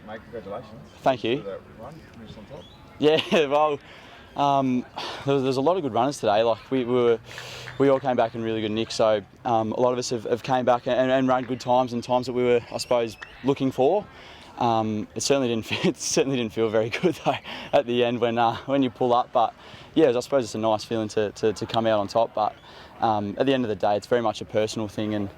mate, congratulations. Thank you. For that run, finished on top. Yeah, well, there's a lot of good runners today. Like we all came back in really good nick. So a lot of us have came back and run good times and times that we were, I suppose, looking for. It certainly didn't feel very good though at the end when you pull up. But yeah, I suppose it's a nice feeling to come out on top. But at the end of the day, it's very much a personal thing, and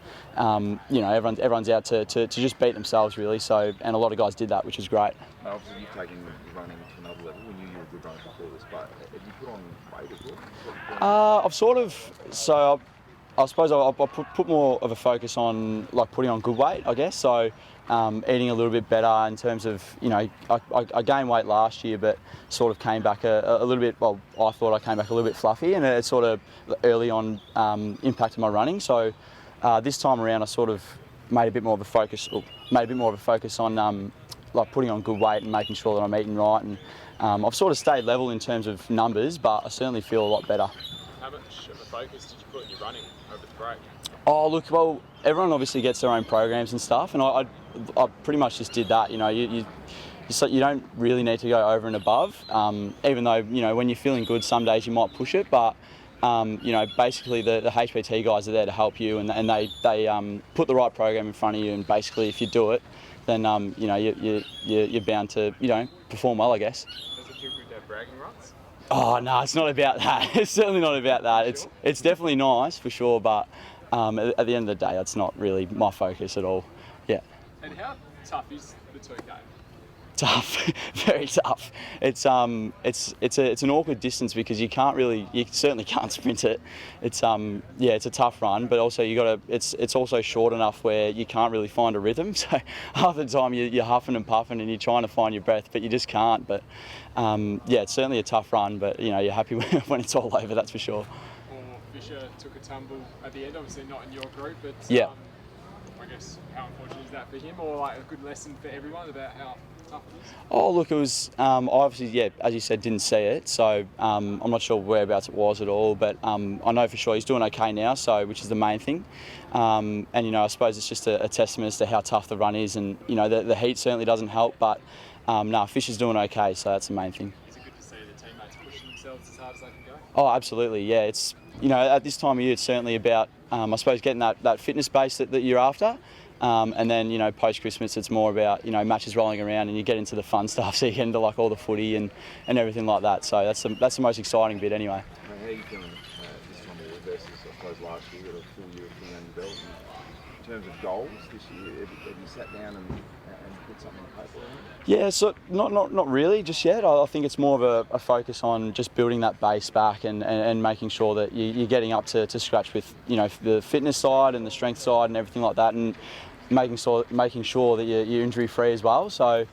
everyone's out to just beat themselves really. So, and a lot of guys did that, which is great. Now, obviously, you've taken your running to another level. We knew you were a good runner before this, but have you put on weight as well? I've sort of I suppose I put more of a focus on like putting on good weight, I guess. So eating a little bit better in terms of, I gained weight last year, but sort of came back a little bit. Well, I thought I came back a little bit fluffy, and it sort of early on impacted my running. So this time around, I sort of made a bit more of a focus on like putting on good weight and making sure that I'm eating right. And I've sort of stayed level in terms of numbers, but I certainly feel a lot better. How much of a focus did you put in your running over the break? Oh, look, well, everyone obviously gets their own programs and stuff, and I pretty much just did that. You don't really need to go over and above, even though, when you're feeling good, some days you might push it, but basically the HPT guys are there to help you, and they put the right program in front of you, and basically if you do it, then you're bound to perform well, I guess. Does it feel good to have bragging rights? Oh no, it's not about that. It's certainly not about that. Sure. It's definitely nice for sure, but at the end of the day, that's not really my focus at all. Yeah. And how tough is the 2K? Tough, very tough. It's an awkward distance because you certainly can't sprint it. It's a tough run, but also it's also short enough where you can't really find a rhythm. So half the time you're huffing and puffing and you're trying to find your breath, but you just can't. But it's certainly a tough run, but you're happy when it's all over, that's for sure. Fisher took a tumble at the end, obviously not in your group, but yeah. I guess how unfortunate is that for him, or like a good lesson for everyone about how tough it is? Oh, look, it was obviously, as you said, didn't see it, so I'm not sure whereabouts it was at all, but I know for sure he's doing okay now, which is the main thing. And I suppose it's just a testament as to how tough the run is, and the heat certainly doesn't help, but Fisher's doing okay, so that's the main thing. Is it good to see the teammates pushing themselves as hard as they can go? Oh, absolutely, yeah. It's at this time of year, it's certainly about I suppose getting that fitness base that you're after. And then, post-Christmas, it's more about, matches rolling around and you get into the fun stuff, so you get into like all the footy and everything like that. So that's the most exciting bit anyway. How are you feeling this time of year versus, I suppose, last year? You got a full year of thing under your belt. In terms of goals this year, have you sat down and put something on paper? Yeah, so not really just yet. I think it's more of a focus on just building that base back and making sure that you're getting up to scratch with, the fitness side and the strength side and everything like that, and making sure that you're injury free as well. So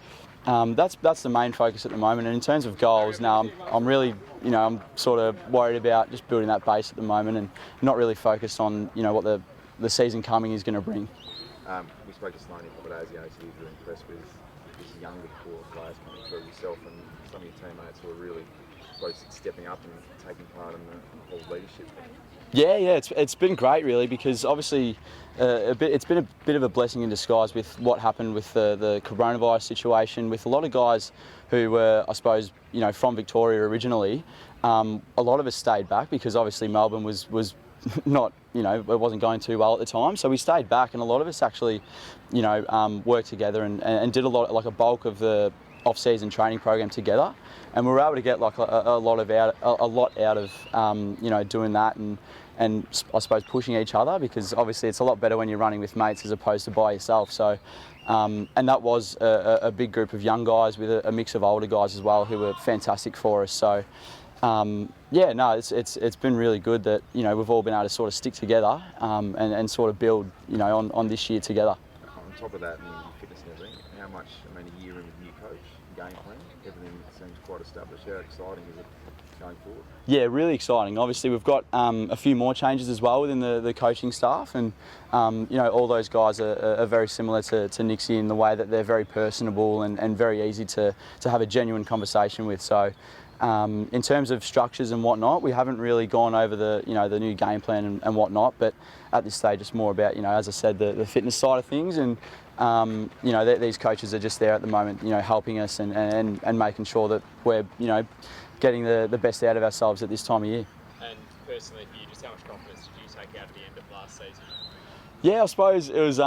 that's the main focus at the moment. And in terms of goals, now I'm really, I'm sort of worried about just building that base at the moment and not really focused on, what the season coming is going to bring. We spoke to Sloane a couple of days ago, so you were impressed with this younger core of players coming through, yourself and some of your teammates who are really stepping up and taking part in the whole leadership thing. Yeah, it's been great really, because obviously it's been a bit of a blessing in disguise with what happened with the coronavirus situation, with a lot of guys who were, I suppose, from Victoria originally. A lot of us stayed back because obviously Melbourne was not, it wasn't going too well at the time, so we stayed back, and a lot of us actually, worked together and did a bulk of the off-season training program together, and we were able to get like a lot out of doing that and I suppose pushing each other, because obviously it's a lot better when you're running with mates as opposed to by yourself. So and that was a big group of young guys with a mix of older guys as well who were fantastic for us. So it's been really good that we've all been able to sort of stick together and sort of build on this year together. On top of that, and fitness and everything, how much? A year in with new coach, game plan, everything seems quite established. How exciting is it going forward? Yeah, really exciting. Obviously, we've got a few more changes as well within the coaching staff, and all those guys are very similar to Nixie in the way that they're very personable and very easy to have a genuine conversation with. So. In terms of structures and whatnot, we haven't really gone over the new game plan and whatnot, but at this stage it's more about, as I said, the fitness side of things and you know, these coaches are just there at the moment, you know, helping us and making sure that we're, you know, getting the best out of ourselves at this time of year. And personally for you, just how much confidence did you take out at the end of last season? Yeah, I suppose it was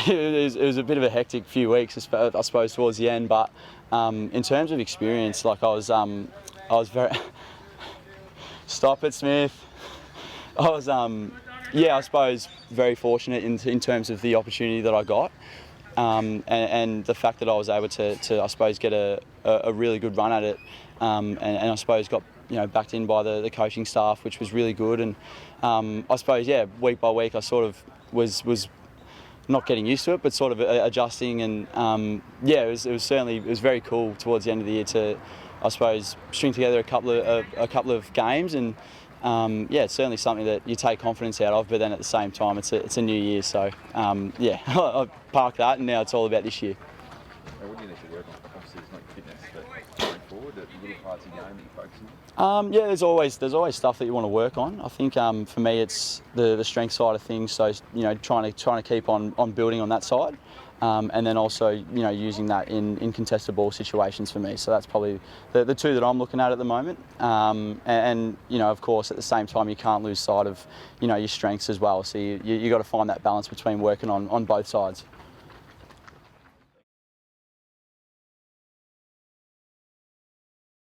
it was a bit of a hectic few weeks, I suppose, towards the end. But in terms of experience, like I was very stop it, Smith. I was yeah, I suppose very fortunate in terms of the opportunity that I got, and the fact that I was able to I suppose get a really good run at it, and I suppose got, you know, backed in by the coaching staff, which was really good. And I suppose, yeah, week by week I sort of was not getting used to it, but sort of adjusting. And yeah, it was certainly, it was very cool towards the end of the year to, I suppose, string together a couple of games. And yeah, it's certainly something that you take confidence out of, but then at the same time it's a new year, so yeah, I parked that and now it's all about this year. Now, what do you need to work on? Obviously, it's not your fitness, but going forward, the little parts of your game that you're focusing on? Yeah, there's always stuff that you want to work on. I think for me it's the strength side of things. So, you know, trying to keep on building on that side, and then also, you know, using that in contested ball situations for me. So that's probably the two that I'm looking at the moment. And you know, of course, at the same time, you can't lose sight of, you know, your strengths as well. So you got to find that balance between working on both sides.